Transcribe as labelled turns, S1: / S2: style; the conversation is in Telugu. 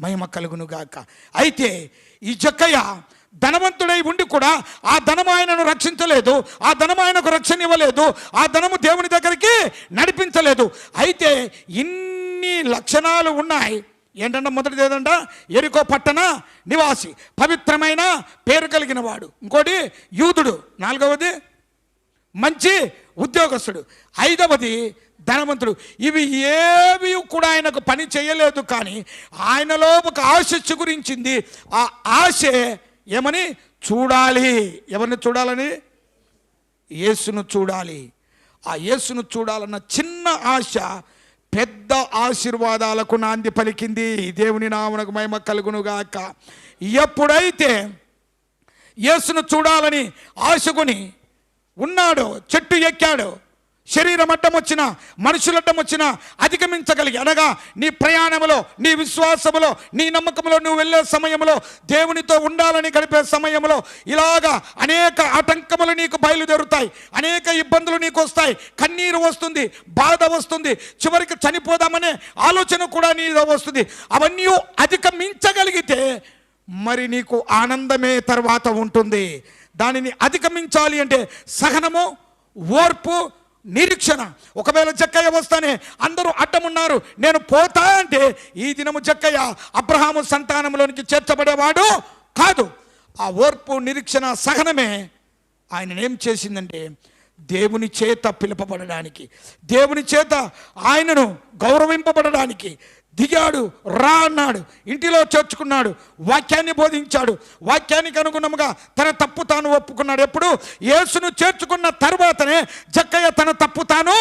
S1: మహిమ కలుగును గాక. అయితే ఈ జక్కయ్య ధనవంతుడై ఉండి కూడా ఆ ధనము ఆయనను రక్షించలేదు, ఆ ధనము ఆయనకు రక్షణ ఇవ్వలేదు, ఆ ధనము దేవుని దగ్గరికి నడిపించలేదు. అయితే ఇన్ని లక్షణాలు ఉన్నాయి. ఏంటంటే మొదటిది ఏదంట, యెరికో పట్టణ నివాసి, పవిత్రమైన పేరు కలిగిన వాడు. ఇంకోటి యూదుడు. నాలుగవది మంచి ఉద్యోగస్తుడు. ఐదవది ధనవంతుడు. ఇవి ఏవి కూడా ఆయనకు పని చేయలేదు, కానీ ఆయనలో ఒక ఆశ చిగురించింది. ఆ ఆశే ఏమని? చూడాలి. ఎవరిని చూడాలని? యేసును చూడాలి. ఆ యేసును చూడాలన్న చిన్న ఆశ పెద్ద ఆశీర్వాదాలకు నాంది పలికింది. దేవుని నామమునకు మహిమ కలుగునుగాక. ఎప్పుడైతే యేసును చూడాలని ఆశకుని ఉన్నాడో, చెట్టు ఎక్కాడో, శరీరం అడ్డం వచ్చినా, మనుషుల అడ్డం వచ్చినా అధిగమించగలిగి, అనగా నీ ప్రయాణంలో, నీ విశ్వాసములో, నీ నమ్మకంలో నువ్వు వెళ్ళే సమయంలో, దేవునితో ఉండాలని గడిపే సమయంలో ఇలాగా అనేక ఆటంకములు నీకు బయలుదేరుతాయి, అనేక ఇబ్బందులు నీకు వస్తాయి, కన్నీరు వస్తుంది, బాధ వస్తుంది, చివరికి చనిపోదామనే ఆలోచన కూడా నీలో వస్తుంది. అవన్నీ అధిగమించగలిగితే మరి నీకు ఆనందమే తర్వాత ఉంటుంది. దానిని అధిగమించాలి అంటే సహనము, ఓర్పు, నిరీక్షణ. ఒకవేళ జక్కయ్య వస్తానే అందరూ అడ్డమున్నారు, నేను పోతా అంటే ఈ దినము జక్కయ్య అబ్రహాము సంతానంలోనికి చేర్చబడేవాడు కాదు. ఆ ఓర్పు, నిరీక్షణ, సహనమే ఆయన ఏం చేసిందంటే దేవుని చేత పిలుపబడడానికి, దేవుని చేత ఆయనను గౌరవింపబడడానికి దిగాడు. రా అన్నాడు, ఇంటిలో చేర్చుకున్నాడు, వాక్యాన్ని బోధించాడు, వాక్యానికి అనుగుణంగా తన తప్పు తాను ఒప్పుకున్నాడు. ఎప్పుడు? యేసును చేర్చుకున్న తర్వాతనే జక్కయ్య తన తప్పు తాను